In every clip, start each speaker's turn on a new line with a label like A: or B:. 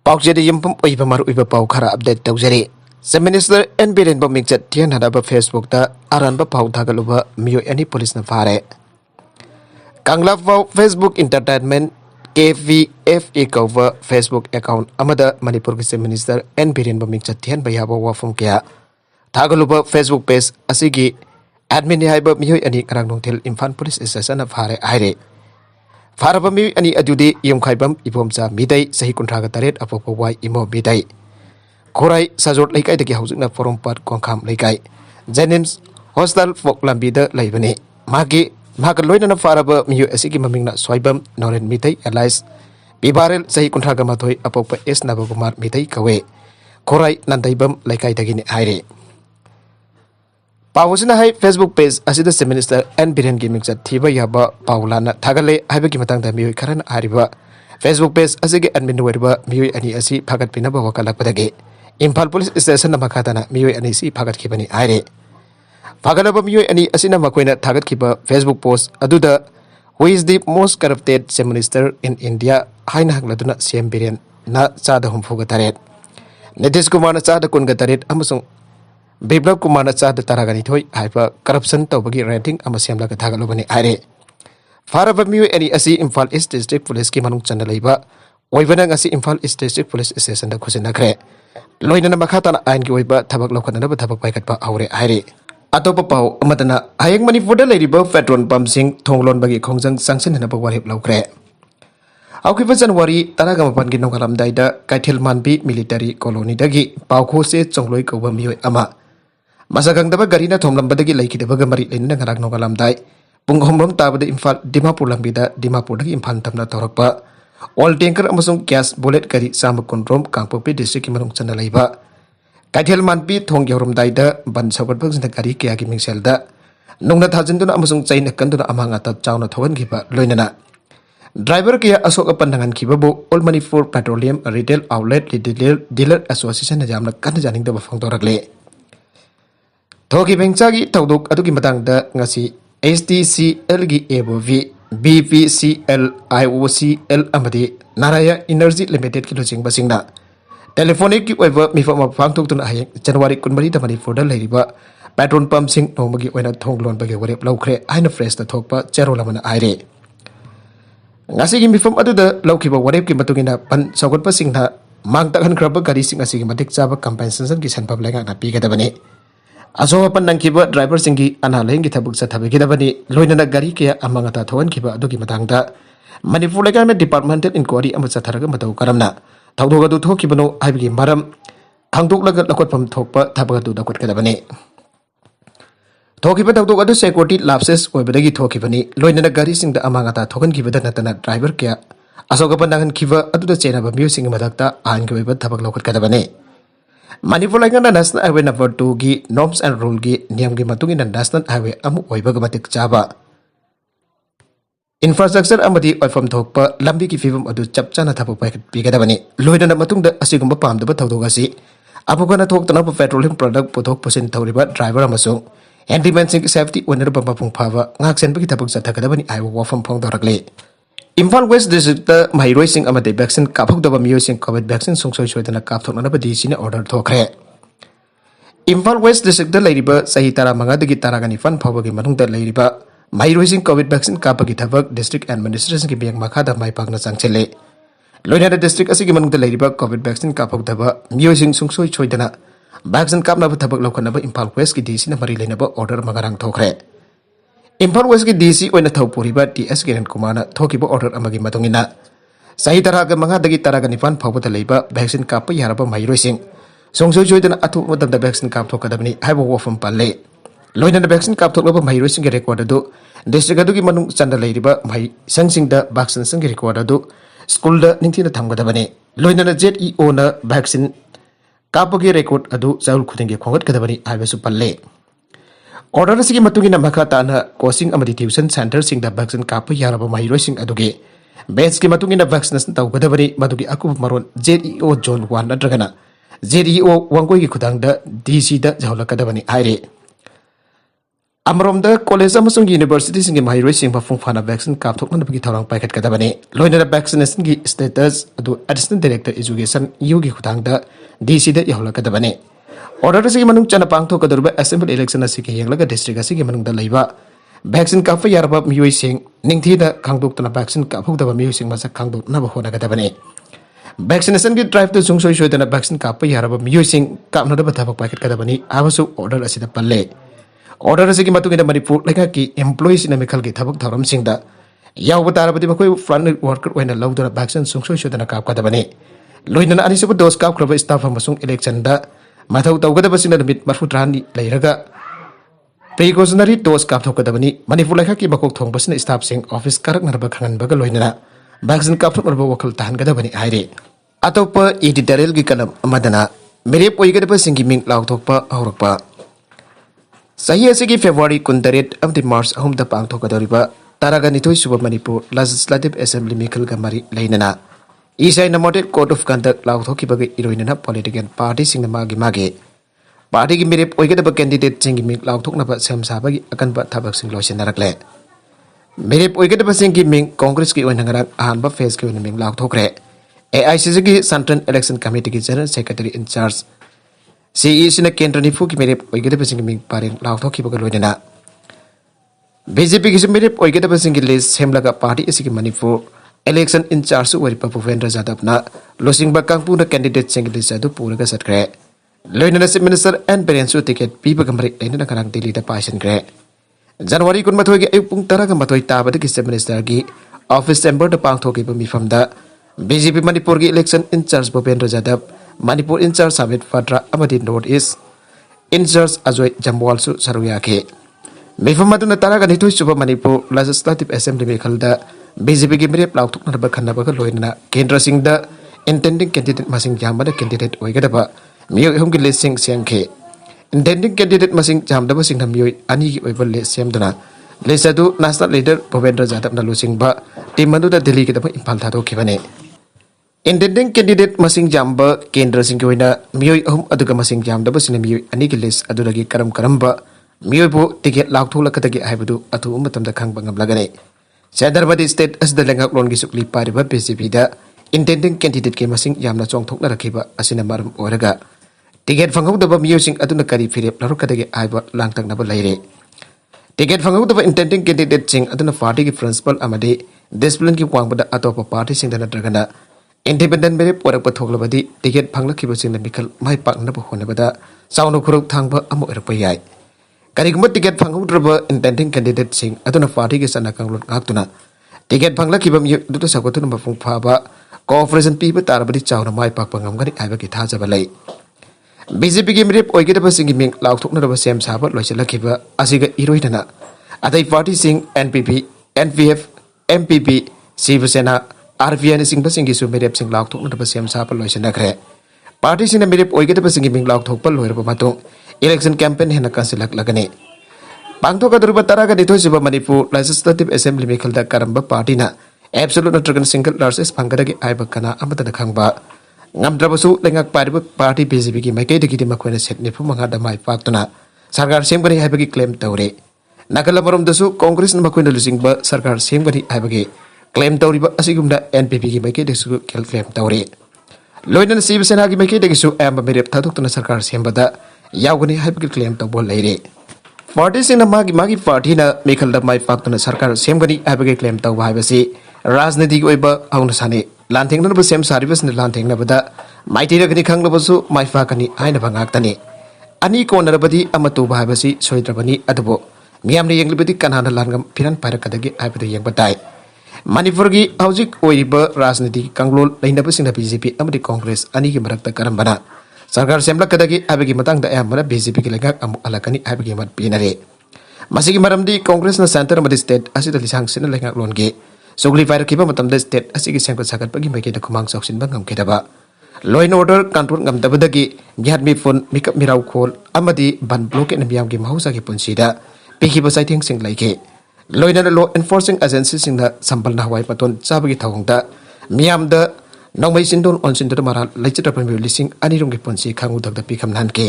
A: Paukjadi yumpum uiba mar uiba pau khara update tawjari. The Minister N. Biren Bomingchat Tian Hadaba Facebook ta aran ba pau thagaluba miyo ani police na fare. Kanglap Vau Facebook Entertainment KVFE cover Facebook account amada Manipur Kise Minister N. Biren Bomingchat Tian bayaba wafum kya. Thagaluba Facebook page asigi admin ni haiba miyo ani karang nongtil Imphal Police Station na fare aire. Farabami ani adudi yung khaibam ibomcha midai sahi kuntraga taret apopowai imo midai khorai sajot laikai dagi haujukna forum pat kongkham laikai Jenims hostel folk lambida laibani magi loinana faraba miyu asigi mamingna soibam noren midai allies bibarel sahi kuntraga mathoi apopa s nabagumar midai kawe khorai nandaibam laikai dagi ni aire Pawusina hai Facebook page asida Minister N. Biren Gaming chat thiba yaba Paulana thagale haibagi matangda mioi karan ariba Facebook page asige admin weriba mioi ani asi phagat pinaba wakalakpadagi Imphal Police Station na makhatana mioi ani si phagat khibani aire phagalaba mioi ani asina makoina thagat khiba Facebook post aduda who is the most corrupted minister in India haina hangladuna CM Biren na chada humfuga taret Nitish Kumar na chada kunga taret amasung Biplab Kumar na chada taragani thoi haipa corruption tawbagi rating ama semlaga thagalubani aire faraba mioi ani asi Imphal East District Police ki manung chanda leiba oibana ngasi Imphal East District Police Station da khusina khre loinana makhatana ain ki oiba thabak lokhanana ba thabak paikatpa aure aire atopa pau amatana hayeng Manipur da leiriba petrol pump sing thonglon bagi khongjang sanction hana ba warhip laukre Aukiba January taraga mapan gi nongalam daida Kaithil Manbi military colony dagi paukho se chongloi koba mioi ama Masagang daba garina thomlam badagi laiki daba gamari lenin ngarak nongalam dai punghomrom tabada Imphal Dimapur lambida Dimapur dagi Imphal tamna torakpa all tanker amasung gas bullet gari samakundrom Kangpopi district manung chana laiba Kaithil Manbi thong yorom daida ban sabat bang sina gari kya gi mingselda nongna thajinduna amasung chain kanduna amanga ta chawna thogan giba loinana Driver kaya asok pandangan kibabu All Manipur Petroleum Retail Outlet Dealer Association na jamna kan janing da bafang torakle Thoki bengchagi tawduk adugi matangda ngasi STCL gi ABV BPCL IOCL amadi Naraya Energy Limited ki lojing basingna Telephonic ki oiba mifam mafang tuktun ayeng January kunmari da Manipur da leiriba petrol pump sing nomagi oina thonglon bagi warep laukre aina fresh da thokpa cherolamana aire Ngasi gi mifam aduda laukiba warep ki matungina pan sogotpa singna mangtakan kraba gari sing asigi matik chaba compensation ki sanpab lenga na pigadabani Aso pan nangkiba driver singi analeng ki thabuk sa thabigidabani loinana gari kaya amangata thowan kiba adugi matangda Manipur Government Departmental Inquiry ama chatharaga matau karamna thawdoga du thokibano haibigi maram hangdoklaga lakotpam thokpa thabaga du dakotkadabani Thokiba tawdok adu security lapses oibadagi thokibani loinana gari singda amangata thogan kibada natana driver kya asoga pandangan kiba aduda chenaba music madakta aangi oiba thabak lokotkadabani Manipur Lagana National Highway number 2 gi norms and rule gi niyam gi matungina National Highway amu oibaga matik chaba Infrastructure amadi oifam thokpa lambi ki fibam adu chapchana thapu pigadabani loinana matungda asigumba pamdaba thawdok asi apugana thoktana petroleum product puthok pusin thawriba driver amasung handyman sing safety oner bamba pung phava ngaksen bagi thabuk chathakadabani aiwa wafam phong dorakle Imphal West District Mairoi sing amade vaccine kaphok daba miyo sing COVID vaccine sungsoi soidana kapthokna ba DC ne order thokre Imphal West District da leiriba sahi tara manga dagi taragani fan phawagi manung da leiriba Mairoi sing COVID vaccine kapagi thabak district administration ki biang makha da mai pagna changchele Loinada district asigi manung da leiriba COVID vaccine kaphok daba miyo sing sungsoi soidana vaccine kapna ba thabak lokana ba Imphal West ki DC na mari leina ba order magarang thokre Imphal West ki DC oina thawpuriba TS Kiran Kumar na thokiba order amagi matungina sahi taraga manga dagi taraga nifan phawbata leiba vaccine kappa yaraba mairoi sing songsoi joidana athu madamda vaccine kap thokadabani haibo wafam palle loinana vaccine kap thoklaba mairoi sing record adu district adu ki manung chanda leiriba mai sangsing da vaccine sing record adu school da ningthina thamgadabani loinana ZEO na vaccine kapagi record adu jaul khudingi khongat kadabani haibesu palle Order sigi matungina makata na coaching amadi tuition center sing da vaccine kap yaraba mahiroi sing aduge batch ki matungina vaccination tawgadabani madugi aku maron ZEO zone 1 nadragana ZEO wangkoi ki khudang da DC da jawla kadabani aire अमरोमदा college अमसुंग university सिंग माहिरोई सिंग मफुंग फाना vaccine कापथोकनबगी थौरांग पाइखट कदबने लोइनरा वैक्सीनेशन की स्टेटस अदु एडिशनल डायरेक्टर एजुकेशन यू की खुदांगदा डीसी दा यहलकदबने ऑर्डर से मनुंग चना पांगथोकदरुबा असेंबली इलेक्शन असि के यंगलगा डिस्ट्रिक्ट असि के मनुंग दा लैबा वैक्सीन काफ यारबा मियोई सिंग निंगथीदा खांगदोकतना वैक्सीन काफुदबा मियोई सिंग मसक खांगदोकनबा होनागदबने वैक्सीनेशन की ड्राइव तो सुंगसोई सोइदना वैक्सीन काप यारबा मियोई सिंग कापनदबा थबक पाइखट कदबनी आबसु ऑर्डर असिदा पल्ले ऑर्डर से मणिपुर लेखा की एम्प्लॉयज मिखल की थबक थौरम याव तारबदी मखोय फ्रंट वर्कर ओइना लौदना वैक्सीन सुंगसोय सोदना कापकदबने लोइनना अनिसुब डोज कापख्रब स्टाफ अमसुंग इलेक्शन दा मथौ तौगदबसिना नमित 43 लैरगा प्रिकॉशनरी डोज कापथोकदबनी मणिपुर लेखा की बकोक थोंगबसिना स्टाफ सिंग ऑफिस करकनरबा खंगनबगा लोइनना वैक्सीन कापथोकनरबा वखल ताहनगदबनी हाइरे अतोप एडिटोरियल की कलम अमदना मेरेप ओइगदबा सिंगी मिंग लाउथोकपा हौरकपा सही की फेब्रुआरी 19 मार्च अहमद पांगथोकदौरिबा तारागा निथोई सुब मणिपुर लेजिस्लेटिव असेंबली मिखलगा मरी लैनना ईसाई नमोडेड कोड ऑफ कंडक्ट लाउथोकिबगे इरोइनना पॉलिटिकल पार्टी सिंग मागी मागे पार्टी की मेरेप ओइगदबा कैंडिडेट सिंगी मिंग लाउथोकनबा सेमसाबगी अकनबा थबक सिंग लोइसिनरकले मेरेप ओइगदबा सिंगी मिंग कांग्रेस की ओइनंगरा अहानबा फेज की ओइना मिंग लाउथोकरे एआईसीसी की सेंट्रल इलेक्शन कमेटी की जनरल सेक्रेटरी इंचार्ज सीईसी केंद्र निफू की मेरेप ओइगदबसिंग मिंग पारेंग लाउथोकिबगा लोइनना बीजेपी की मेरेप ओइगदबसिंग लिस्ट सेमलगा पार्टी की मणिपुर इलेक्शन इंचार्ज ओइरिबा भूपेंद्र यादवना लोसिंगबा कांगपुना कैंडिडेट सिंग लिस्ट अदु पूरगा सटख्रे लोइनना chief minister N Biren ticket पीबगा मरि लैनना खरांग दिल्ली दा पाइसनख्रे जनवरी 19 की अयुक पुंग 10 ताबदगी चीफ मिनिस्टर की ऑफिस चैम्बर दा पांगथोकिबा मिफमदा बीजेपी मणिपुर की election incharge Bhupender Yadav Manipur incharge साबित फद्रा north east incharge Ajay Jamwal सरुयाखे मिफम तारागा निथोई सुब मणिपुर लेजिस्लेटिव असेंबली मेखलदा बीजेपी की मेरेप लाउथोकनबा खन्नबगा लोइनना केंद्र सिंगदा इंटेंडिंग कैंडिडेट मसिंग जामबदा कैंडिडेट ओइगदबा मियोय अहम की लिस्ट सिंग सेमखे इंटेंडिंग कैंडिडेट मसिंग जामदबा सिंगना मियोय अनि की ओइबा लिस्ट सेमदना लिस्ट अदु नेशनल लीडर भूपेंद्र यादवना लोसिंगबा टीम अदुदा दिल्ली की इम्फाल थादोखिबने इंटेंडिंग कैंडिडेट मसिंग जाम केंद्र सिंह मियोय अहम अदुगा मसिंग जामदबसिना मियोय अनि की लिस्ट अदुदगी करम करम्बा मियोयबो टिकेट लाउथोलकदगी हाइबदु अथु मतमदा खंगबा ngamlagane सैदरबदी स्टेट असदा लेंगाकलोन की सुक्ली पारिबा बीजेपी दा इंटेंडिंग कैंडिडेट के मसिंग यामना चोंगथोकना रखिबा असिना मरम ओरगा टिकेट फंगौदबा मियोयसिंग अदुना करी फिरेप लरुकदगी हाइबा लांगतंगनबा लैरे टिकेट फंगौदबा इंटेंडिंग कैंडिडेट सिंग अदुना पार्टी की प्रिंसिपल अमदे डिसिप्लिन की वांगबदा अतोपा पार्टी सिंग नत्रगना इंडिपेंडेंट मेरेप ओरकपा थोकलबदी टिकेट फंगलखिबसिंग मिखल माइ पाकनबा होनबदा चाउनो खुरुक थांबा अमु ओरकपा याय करिगुम टिकेट फंगौद्रबा इंटेंडिंग कैंडिडेट सिंग अदुना पार्टी के सना कांगलोन गाक्तुना टिकेट फंगलखिबा मियो दुतो सगोतुन मफुंग फाबा कोऑपरेशन पीबा तारबदी चाउनो माइ पाकपा ngamgani हाइबकी थाजबा लै बीजेपी की मेरेप ओइगदबा सिंग मिंग लाउथोकनरबा सेम साबा लोइसलखिबा असिगा इरोइदना अदै पार्टी सिंग NPP NPF MPP Shiv Sena RPN सिंग सिंग की मेरेप सिंग लाउथोकनरबा सेम साबा लोइसनखरे पार्टी सिंग मेरेप ओइगदबा सिंग मिंग लाउथोकपा लोइरबा मतुंग इलेक्शन कैंपेन हेना कांसिलक पांगथोकदरुबा तारागा निथोइसुबा मणिपुर लेजिस्लेटिव असेंबली मेखलदा करंबा पार्टीना एब्सोल्यूट नत्रगन सिंगल लार्जेस्ट फंगदगी आइबा कना अमतदा खंगबा ngamdrabasu lengak paribuk party BJP की maikaidagi makoina set nifu mangada mai paktuna sarkar semgani haibagi claim tawre nakala maromdasu congress na makoina lusingba sarkar semgani haibagi claim tawriba asigumda NPP की maikaidasu claim tawre loinan Shiv Sena की maikaidagi su amba merep thadoktuna sarkar sembada yaugani haibagi claim tawbo leire party singna magi party na mekalda mai paktuna sarkar semgani haibagi claim tawba haibasi राजनीति की ओइबा आउन साने लांथेंगनबा same service ने लांथेंगनबदा माइटिरगनि खंगलबसु माइफाकनि आइना भांगाक्तनि अनि कोनरबदि अमतु भाइबसि सोइद्रबनि adobo मियामने यंगलिबदि कनाना लांगम फिरन पारकदगी आइबदि यंगबताइ मणिपुर की हौजिक ओइबा राजनीति की कंगलोल लैनबसिंग बीजेपी अमदि कांग्रेस अनि की मरक्ता करंबना सरकार सेमलकदगी आइबगी मतंगदा अयामना बीजेपी की लेगाक अमु अलकनि आइबगी मत पिनरे मसिगी मरमदि कांग्रेस न सेंटर अमदि स्टेट असिदा लिसांग सिन लेगाक लोनगे सुगली पाइरखिबा मतमदा स्टेट असिगी सेंगत सागतपगी माइकेदा खुमांग सौसिनबा ngamkhidaba law and order control ngamdabadagi gyatmi phone mikap mirau khol amadi ban blockade na miyam gi mahausa gi punsida pikhiba saithing sing laike loina law enforcing agency sing na sambal na hawai paton chabagi thawngda miyam da nongmai sindon onsin da mara laichitra pami lising anirung gi punsi khangu dakda pikham nanke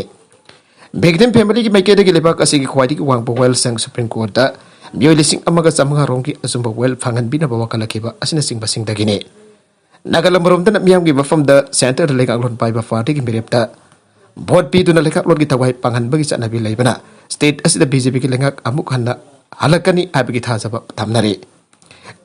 A: Victim family ki maike dagi lebak asigi khwadi ki wang well sang Supreme Court da miyoi lising amaga samanga rongki asumba well fangan bina bawa kalakiba asina sing basing dagini. Nagalam romda na miyam gi bafam da center lekak lon pai ba party ki mirepta vote pi duna lekak lon ki tawai pangan bagi sanabi laibana state asida BJP ki lengak amuk hanna halakani abigi thajaba tamnari.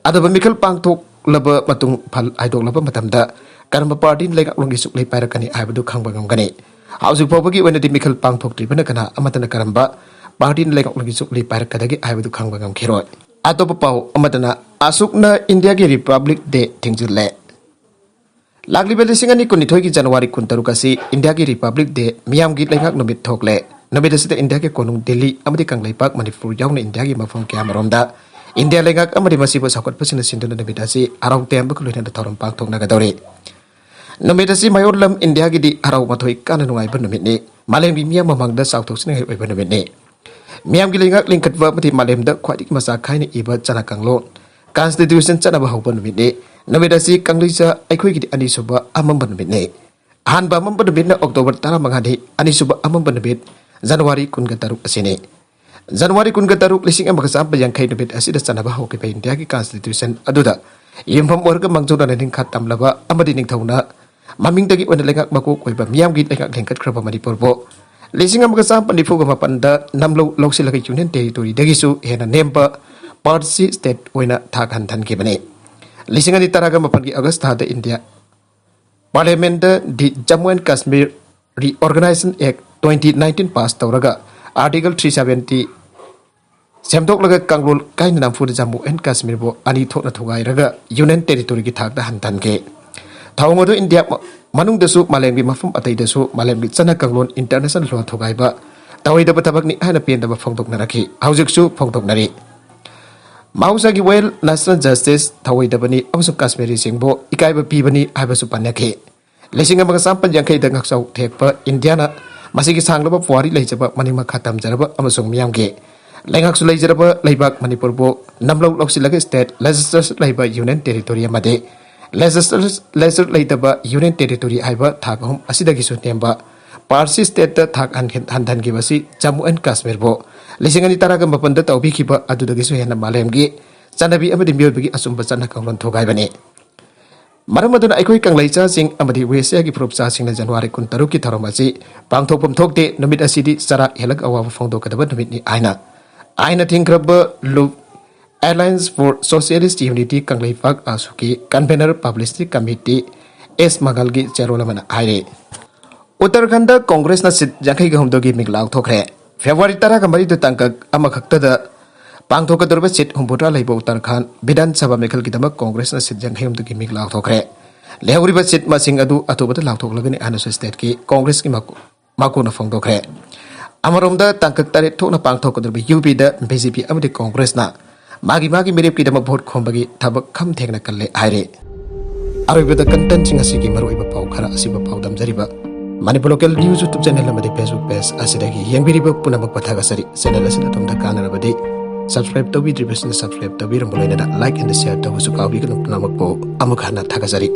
A: Adaba mikal pangtok laba matung phal aidok laba matamda karma party lekak lon ki suklei pairakani aibadu khangbangam gani. Hausuk pawagi wena di mikal pangtok tribuna kana amatana karamba party lekak lon ki suklei pairakadagi aibadu khangbangam khiroi. Atopa pau amatana asukna India ki Republic Day thingjule. Lagli belisingani kunithoi ki January 13 kasi India ki Republic Day miyam gi lengak numit thokle. Numit asita India ki konung Delhi amadi kang leipak Manipur yauna India ki mafam kya maromda India lengak amadi masibo sakot pasina sinduna numit asi arau tembu kuluina da thoram pangtok nagadori. Numit asi mayor lam India ki di arau mathoi kana nungai ban numit ni malem gi miyam mamangda sautok sina ngai ban numit ni. Miyam gi lengak lingkatwa mati malem da khwadi ki masa khaini iba chana kanglo Constitution chana ba hauban numit ni. Namedasi kanglisa aikoi gidi ani suba amam banbit ne han ba amam banbit na October tara mangadi ani suba amam banbit January kun gataruk asine January kun gataruk lising am bakasam yang kai nabit asida sana ba hoki pa India ki constitution aduda yimpham orga mangjoda na ning khatam laba amadi ning thauna maming dagi on lengak mako koi ba miyam gi lengak lengkat kraba Manipur bo lising am bakasam pandifu ga mapanda namlo loksil lagi union territory dagi su hena nempa party state oina thakhan than ki bane Lisingan di taraga mapan August hada India Parliament di Jammu and Kashmir Reorganization Act 2019 pass tauraga Article 370 semdok laga kanglul kain namfu di Jammu and Kashmir bo ani thokna thugai raga Union Territory ki thakda hantan ke thawngodu India manung dasu malembi mafum atai dasu malembi chana kanglun international law thugai ba tawai da batabak ni hana pen da phongtok na rakhi haujiksu phongtok nari Mausagi well National Justice Thawai Dabani Amsuk Kashmiri Singbo Ikaiba Pibani Ibasu Panaki. Lising among Sampan Yankay the Naksau Tekpa Indiana Masiki Sanglaba Puari Lajaba Manima Katam Jaraba Amasung Miamge. Langaksu Lajaba Laibak Manipurbo Namlo Loxilaga State Legislatures Labor Union Territory Made. Legislatures Laitaba Union Territory Iba Takhom Asidagisu Temba. Parsi State Thak Handan Givasi Jammu and Kashmir Bo. Lisingani taraga mapanda taubi kiba adudagi su hena malemgi chanabi amadi miolbagi asumba chana kanglon thogai bani maramaduna aikoi kanglaicha sing amadi wesa gi propsa sing na January 13 ki tharomasi pangthopum thokte numit asidi chara helak awa phongdo kadaba numit ni aina thingrab loop Alliance for Socialist Unity kanglai fak asuki convener publicity committee S magalgi cherolamana aire Uttarakhand Congress na sit jankai gahumdogi miglaw thokre February tara kembali ditangkap amak hakta pangthok kadurba sit humputra laiba Uttarakhand Bidan Sabha Mekhal kitama Congress na sit jang hayum tuki mig law thokre lehuri ba sit masing adu atobata law thok lagani anasu state ki Congress ki mako na phong thokre amaromda tangkap tare thok na pangthok kadurba UP da BJP amadi Congress na magi mirip ki dama vote khombagi thabak kham thekna kalle aire aribada content singa sigi maroiba pau khara asiba pau damjariba Manipur Local News YouTube channel amadi Facebook page asidagi yangbiriba punamak pathagasari channel asina tumda kanarabadi subscribe tawbidribasina subscribe tawbirambolena like and share tawsu kawbi kana punamak po amukhana thagasari